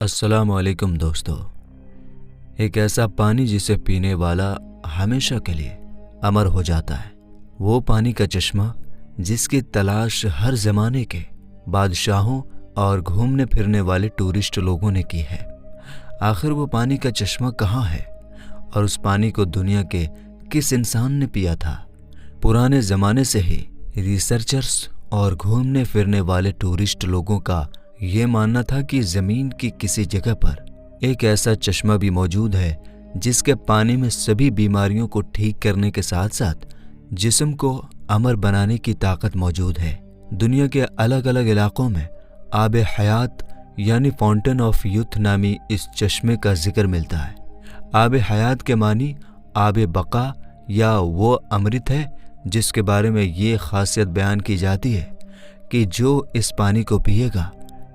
अस्सलाम वालेकुम दोस्तों। एक ऐसा पानी जिसे पीने वाला हमेशा के लिए अमर हो जाता है, वो पानी का चश्मा जिसकी तलाश हर ज़माने के बादशाहों और घूमने फिरने वाले टूरिस्ट लोगों ने की है। आखिर वो पानी का चश्मा कहाँ है और उस पानी को दुनिया के किस इंसान ने पिया था? पुराने ज़माने से ही रिसर्चर्स और घूमने फिरने वाले टूरिस्ट लोगों का ये मानना था कि ज़मीन की किसी जगह पर एक ऐसा चश्मा भी मौजूद है जिसके पानी में सभी बीमारियों को ठीक करने के साथ साथ जिस्म को अमर बनाने की ताकत मौजूद है। दुनिया के अलग अलग इलाकों में आब हयात यानी फाउंटेन ऑफ यूथ नामी इस चश्मे का जिक्र मिलता है। आब हयात के मानी आब बका या वो अमृत है जिसके बारे में ये खासियत बयान की जाती है कि जो इस पानी को पिएगा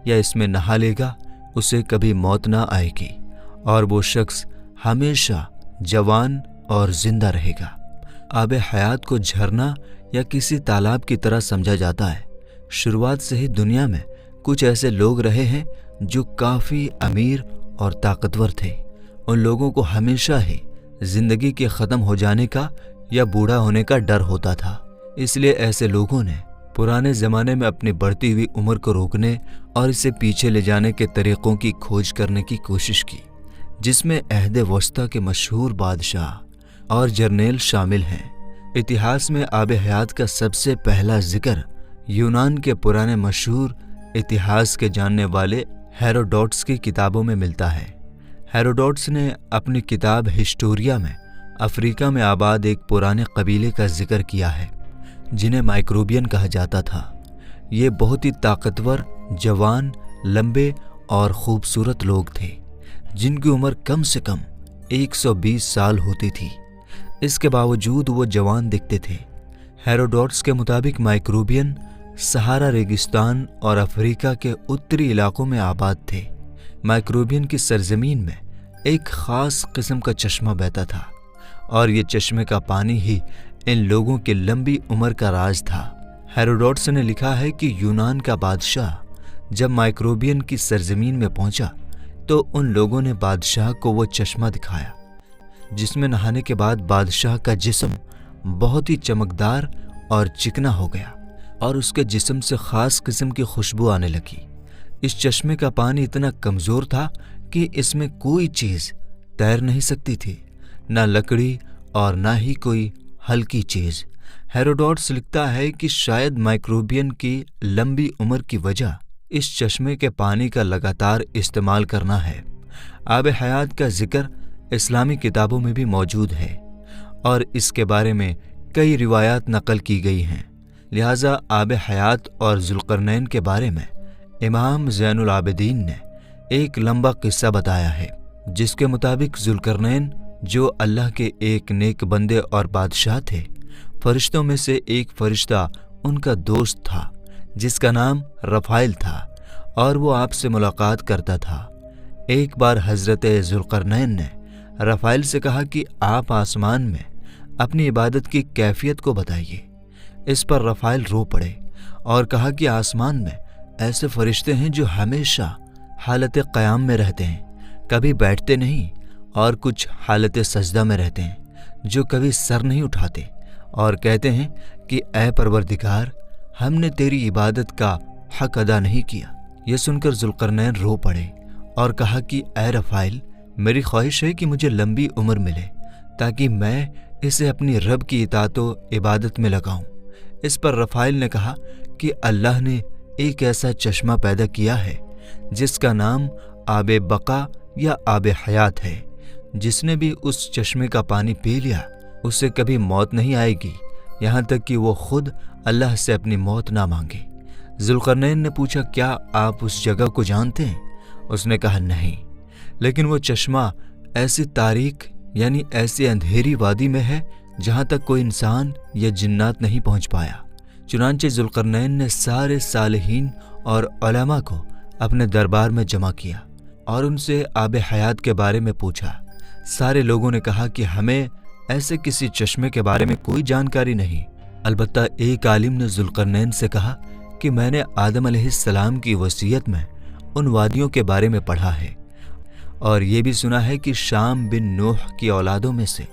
या इसमें नहा लेगा उसे कभी मौत ना आएगी और वो शख्स हमेशा जवान और जिंदा रहेगा। आब हयात को झरना या किसी तालाब की तरह समझा जाता है। शुरुआत से ही दुनिया में कुछ ऐसे लोग रहे हैं जो काफ़ी अमीर और ताकतवर थे। उन लोगों को हमेशा ही जिंदगी के ख़त्म हो जाने का या बूढ़ा होने का डर होता था। इसलिए ऐसे लोगों ने पुराने ज़माने में अपनी बढ़ती हुई उम्र को रोकने और इसे पीछे ले जाने के तरीक़ों की खोज करने की कोशिश की, जिसमें अहद वस्ता के मशहूर बादशाह और जर्नेल शामिल हैं। इतिहास में आब हयात का सबसे पहला जिक्र यूनान के पुराने मशहूर इतिहास के जानने वाले हेरोडोटस की किताबों में मिलता है। हेरोडोटस ने अपनी किताब हिस्टोरिया में अफ्रीका में आबाद एक पुराने कबीले का जिक्र किया है जिन्हें माइक्रोबियन कहा जाता था। ये बहुत ही ताकतवर, जवान, लंबे और खूबसूरत लोग थे जिनकी उम्र कम से कम 120 साल होती थी। इसके बावजूद वो जवान दिखते थे। हेरोडोटस के मुताबिक माइक्रोबियन सहारा रेगिस्तान और अफ्रीका के उत्तरी इलाकों में आबाद थे। माइक्रोबियन की सरजमीन में एक ख़ास किस्म का चश्मा बहता था और ये चश्मे का पानी ही इन लोगों की लंबी उम्र का राज था। हेरोडोटस ने लिखा है कि यूनान का बादशाह जब माइक्रोबियन की सरजमीन में पहुंचा तो उन लोगों ने बादशाह को वो चश्मा दिखाया जिसमें नहाने के बाद बादशाह का जिस्म बहुत ही चमकदार और चिकना हो गया और उसके जिस्म से ख़ास किस्म की खुशबू आने लगी। इस चश्मे का पानी इतना कमज़ोर था कि इसमें कोई चीज़ तैर नहीं सकती थी, ना लकड़ी और ना ही कोई हल्की चीज़। हेरोडोटस लिखता है कि शायद माइक्रोबियन की लंबी उम्र की वजह इस चश्मे के पानी का लगातार इस्तेमाल करना है। आब हयात का जिक्र इस्लामी किताबों में भी मौजूद है और इसके बारे में कई रिवायात नकल की गई हैं। लिहाजा आब हयात और जुल्करनैन के बारे में इमाम ज़ैनुल आबिदीन ने एक लंबा किस्सा बताया है जिसके मुताबिक जुल्करनैन जो अल्लाह के एक नेक बंदे और बादशाह थे, फरिश्तों में से एक फरिश्ता उनका दोस्त था जिसका नाम रफ़ाइल था और वो आपसे मुलाकात करता था। एक बार हज़रत जुल्करनैन ने रफ़ाइल से कहा कि आप आसमान में अपनी इबादत की कैफियत को बताइए। इस पर रफ़ाइल रो पड़े और कहा कि आसमान में ऐसे फरिश्ते हैं जो हमेशा हालत क़याम में रहते हैं, कभी बैठते नहीं, और कुछ हालत सजदा में रहते हैं जो कभी सर नहीं उठाते और कहते हैं कि ऐ परवरदिगार, हमने तेरी इबादत का हक अदा नहीं किया। यह सुनकर जुल्करनैन रो पड़े और कहा कि ऐ रफ़ाइल, मेरी ख्वाहिश है कि मुझे लंबी उम्र मिले ताकि मैं इसे अपनी रब की इताअत व इबादत में लगाऊं। इस पर रफ़ाइल ने कहा कि अल्लाह ने एक ऐसा चश्मा पैदा किया है जिसका नाम आब बका या आब हयात है। जिसने भी उस चश्मे का पानी पी लिया उसे कभी मौत नहीं आएगी, यहाँ तक कि वो खुद अल्लाह से अपनी मौत ना मांगे। जुल्करनैन ने पूछा, क्या आप उस जगह को जानते हैं? उसने कहा, नहीं, लेकिन वो चश्मा ऐसी तारीक यानी ऐसी अंधेरी वादी में है जहाँ तक कोई इंसान या जिन्नात नहीं पहुँच पाया। चुनांचे जुल्करनैन ने सारे सालिहीन और उलमा को अपने दरबार में जमा किया और उनसे आब हयात के बारे में पूछा। सारे लोगों ने कहा कि हमें ऐसे किसी चश्मे के बारे में कोई जानकारी नहीं। अलबत्ता एक आलिम ने जुल्करनैन से कहा कि मैंने आदम अलैहिस्सलाम की वसीयत में उन वादियों के बारे में पढ़ा है और ये भी सुना है कि शाम बिन नूह की औलादों में से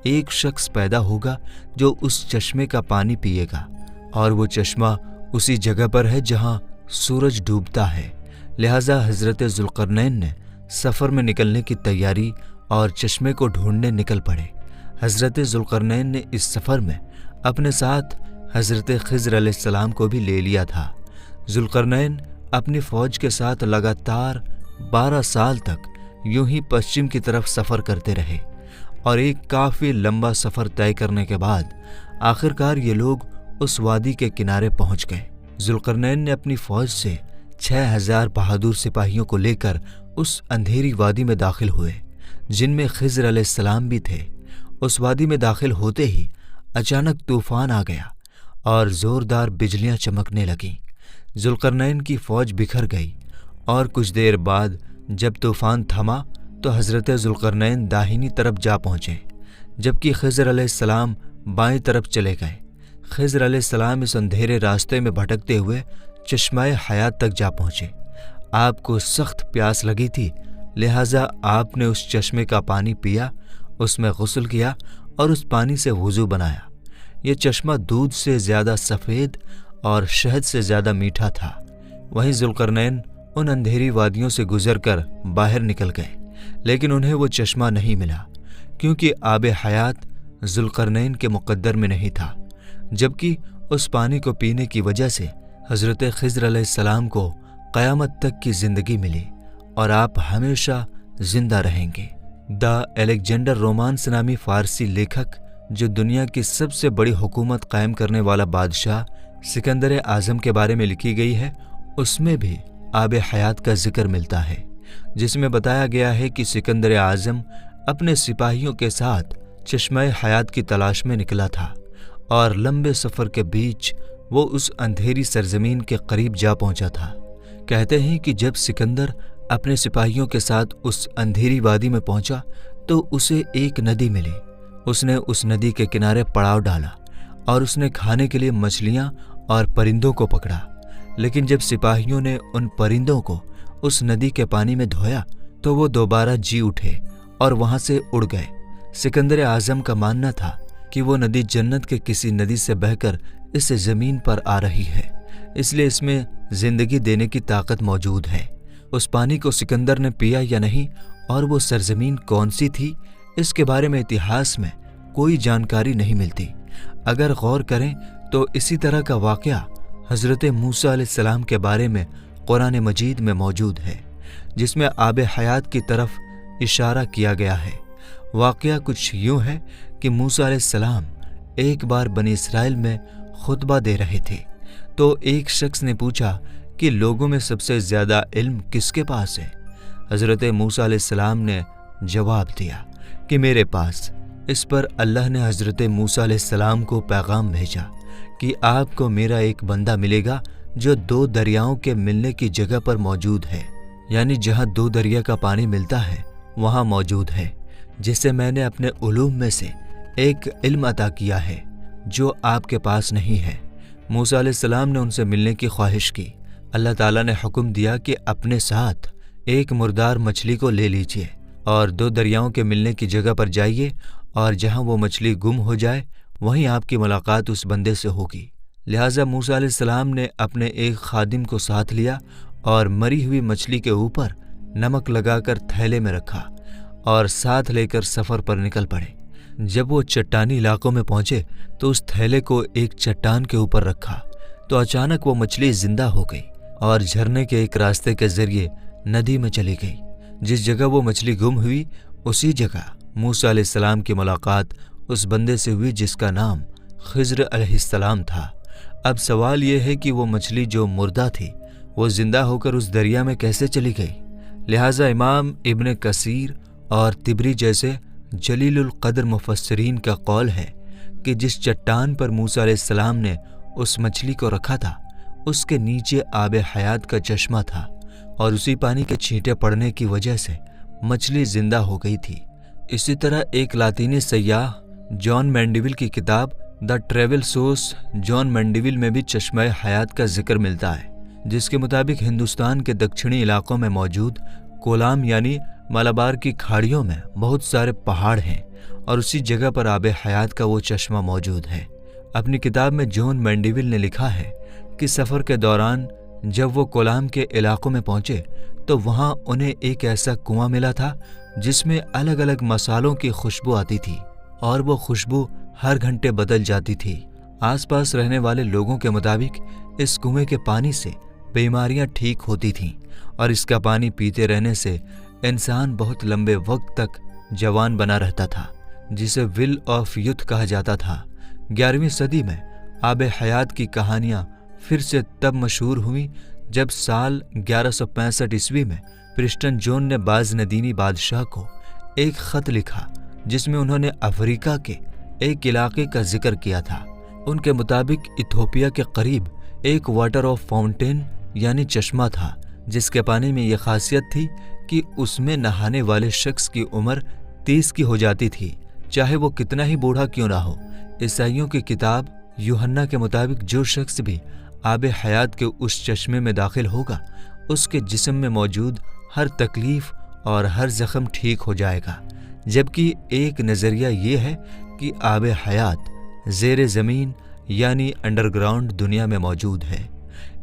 एक शख्स पैदा होगा जो उस चश्मे का पानी पिएगा और वो चश्मा उसी जगह पर है जहां सूरज डूबता है। लिहाजा हजरत जुल्करनैन ने सफ़र में निकलने की तैयारी और चश्मे को ढूंढने निकल पड़े। हजरत जुल्करनैन ने इस सफ़र में अपने साथ हजरत खिज़र अलैहिस्सलाम को भी ले लिया था। जुल्करनैन अपनी फ़ौज के साथ लगातार 12 साल तक यूं ही पश्चिम की तरफ सफ़र करते रहे और एक काफ़ी लंबा सफ़र तय करने के बाद आखिरकार ये लोग उस वादी के किनारे पहुंच गए। जुल्करनैन ने अपनी फ़ौज से 6000 बहादुर सिपाहियों को लेकर उस अंधेरी वादी में दाखिल हुए जिनमें खिज़र अलैहिस्सलाम भी थे। उस वादी में दाखिल होते ही अचानक तूफान आ गया और ज़ोरदार बिजलियां चमकने लगीं। जुल्करनैन की फ़ौज बिखर गई और कुछ देर बाद जब तूफान थमा तो हज़रत जुल्करनैन दाहिनी तरफ जा पहुँचे जबकि खिज़र अलैहिस्सलाम बाएं तरफ चले गए। खिज़र अलैहिस्सलाम इस अंधेरे रास्ते में भटकते हुए चश्माए हयात तक जा पहुँचे। आपको सख्त प्यास लगी थी, लिहाजा आपने उस चश्मे का पानी पिया, उसमें गुस्ल किया और उस पानी से वुज़ू बनाया। ये चश्मा दूध से ज़्यादा सफ़ेद और शहद से ज़्यादा मीठा था। वहीं जुल्करनैन उन अंधेरी वादियों से गुजरकर बाहर निकल गए, लेकिन उन्हें वो चश्मा नहीं मिला क्योंकि आब हयात जुल्करनैन के मुक़द्दर में नहीं था, जबकि उस पानी को पीने की वजह से हज़रत खिज़र अलैहिस्सलाम को क़यामत तक की ज़िंदगी मिली और आप हमेशा ज़िंदा रहेंगे। द अलेक्जेंडर रोमांस नामी फ़ारसी लेखक, जो दुनिया की सबसे बड़ी हुकूमत कायम करने वाला बादशाह सिकंदर आज़म के बारे में लिखी गई है, उसमें भी आब हयात का जिक्र मिलता है, जिसमें बताया गया है कि सिकंदर आज़म अपने सिपाहियों के साथ चश्मे हयात की तलाश में निकला था और लंबे सफ़र के बीच वो उस अंधेरी सरजमीन के करीब जा पहुंचा था। कहते हैं कि जब सिकंदर अपने सिपाहियों के साथ उस अंधेरी वादी में पहुंचा तो उसे एक नदी मिली। उसने उस नदी के किनारे पड़ाव डाला और उसने खाने के लिए मछलियां और परिंदों को पकड़ा, लेकिन जब सिपाहियों ने उन परिंदों को उस नदी के पानी में धोया तो वो दोबारा जी उठे और वहां से उड़ गए। सिकंदर आज़म का मानना था कि वो नदी जन्नत के किसी नदी से बहकर इस ज़मीन पर आ रही है, इसलिए इसमें ज़िंदगी देने की ताकत मौजूद है। उस पानी को सिकंदर ने पिया या नहीं और वो सरजमीन कौन सी थी, इसके बारे में इतिहास में कोई जानकारी नहीं मिलती। अगर गौर करें तो इसी तरह का वाक़या हज़रत मूसा अलैहिस्सलाम के बारे में कुरान मजीद में मौजूद है, जिसमें आब हयात की तरफ इशारा किया गया है। वाक़या कुछ यूँ है कि मूसा अलैहिस्सलाम एक बार बनी इसराइल में खुतबा दे रहे थे तो एक शख्स ने पूछा कि लोगों में सबसे ज़्यादा इल्म किसके पास है। हज़रत मूसा अलैहिस्सलाम ने जवाब दिया कि मेरे पास। इस पर अल्लाह ने हज़रत मूसा अलैहिस्सलाम को पैगाम भेजा कि आपको मेरा एक बंदा मिलेगा जो 2 दरियाओं के मिलने की जगह पर मौजूद है, यानी जहाँ 2 दरिया का पानी मिलता है वहाँ मौजूद है, जिसे मैंने अपने उलूम में से एक इल्म अता किया है जो आपके पास नहीं है। मूसा अलैहिस्सलाम ने उनसे मिलने की ख्वाहिश की। अल्लाह ताला ने हुक्म दिया कि अपने साथ एक मुर्दार मछली को ले लीजिए और 2 दरियाओं के मिलने की जगह पर जाइए और जहाँ वो मछली गुम हो जाए वहीं आपकी मुलाकात उस बंदे से होगी। लिहाजा मूसा अलैहिस्सलाम ने अपने एक खादिम को साथ लिया और मरी हुई मछली के ऊपर नमक लगाकर थैले में रखा और साथ लेकर सफ़र पर निकल पड़े। जब वो चट्टानी इलाकों में पहुंचे तो उस थैले को एक चट्टान के ऊपर रखा तो अचानक वो मछली जिंदा हो गई और झरने के एक रास्ते के जरिए नदी में चली गई। जिस जगह वो मछली गुम हुई उसी जगह मूसा अलैहिस्सलाम की मुलाकात उस बंदे से हुई जिसका नाम खिज़र अलैहिस्सलाम था। अब सवाल ये है कि वो मछली जो मुर्दा थी वो जिंदा होकर उस दरिया में कैसे चली गई। लिहाजा इमाम इब्न कसीर और तिबरी जैसे जलीलुल कद्र मुफस्सिरीन का कौल है कि जिस चट्टान पर मूसा अलैहिस्सलाम ने उस मछली को रखा था उसके नीचे आब हयात का चश्मा था और उसी पानी के छींटे पड़ने की वजह से मछली जिंदा हो गई थी। इसी तरह एक लातीनी सयाह जॉन मैंडेविल की किताब द ट्रैवल सोर्स जॉन मैंडेविल में भी चश्मे हयात का जिक्र मिलता है, जिसके मुताबिक हिंदुस्तान के दक्षिणी इलाकों में मौजूद कोलाम यानी मलाबार की खाड़ियों में बहुत सारे पहाड़ हैं और उसी जगह पर आबे हयात का वो चश्मा मौजूद है। अपनी किताब में जॉन मैंडीविल ने लिखा है कि सफ़र के दौरान जब वो कोलाम के इलाकों में पहुंचे तो वहां उन्हें एक ऐसा कुआं मिला था जिसमें अलग अलग मसालों की खुशबू आती थी और वो खुशबू हर घंटे बदल जाती थी। आसपास रहने वाले लोगों के मुताबिक इस कुएं के पानी से बीमारियां ठीक होती थीं और इसका पानी पीते रहने से इंसान बहुत लंबे वक्त तक जवान बना रहता था, जिसे विल ऑफ यूथ कहा जाता था। 11वीं सदी में आबे हयात की कहानियां फिर से तब मशहूर हुई जब साल 1165 ईस्वी में प्रिस्टन जॉन ने बाज़नदीनी बादशाह को एक खत लिखा जिसमें उन्होंने अफ्रीका के एक इलाके का जिक्र किया था। उनके मुताबिक इथोपिया के करीब एक वाटर ऑफ फाउंटेन यानी चश्मा था जिसके पानी में यह खासियत थी कि उसमें नहाने वाले शख्स की उम्र 30 की हो जाती थी, चाहे वो कितना ही बूढ़ा क्यों ना हो। ईसाइयों की किताब यूहन्ना के मुताबिक जो शख्स भी आबे हयात के उस चश्मे में दाखिल होगा उसके जिस्म में मौजूद हर तकलीफ और हर जख्म ठीक हो जाएगा। जबकि एक नज़रिया ये है कि आबे हयात ज़ेरे ज़मीन यानी अंडरग्राउंड दुनिया में मौजूद है।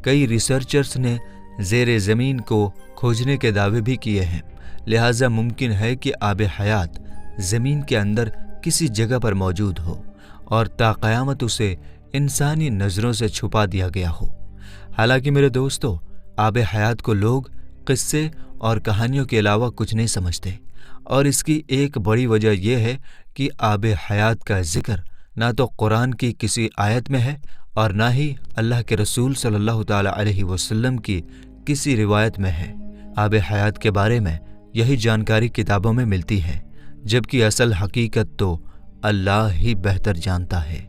कई रिसर्चर्स ने ज़ेरे ज़मीन को खोजने के दावे भी किए हैं, लिहाजा मुमकिन है कि आबे हयात ज़मीन के अंदर किसी जगह पर मौजूद हो और ताक़यामत उसे इंसानी नज़रों से छुपा दिया गया हो। हालांकि मेरे दोस्तों, आबे हयात को लोग किस्से और कहानियों के अलावा कुछ नहीं समझते और इसकी एक बड़ी वजह यह है कि आबे हयात का जिक्र ना तो कुरान की किसी आयत में है और ना ही अल्लाह के रसूल सल्लल्लाहु ताला अलैहि वसल्लम की किसी रिवायत में है। आबे हयात के बारे में यही जानकारी किताबों में मिलती है, जबकि असल हकीकत तो अल्लाह ही बेहतर जानता है।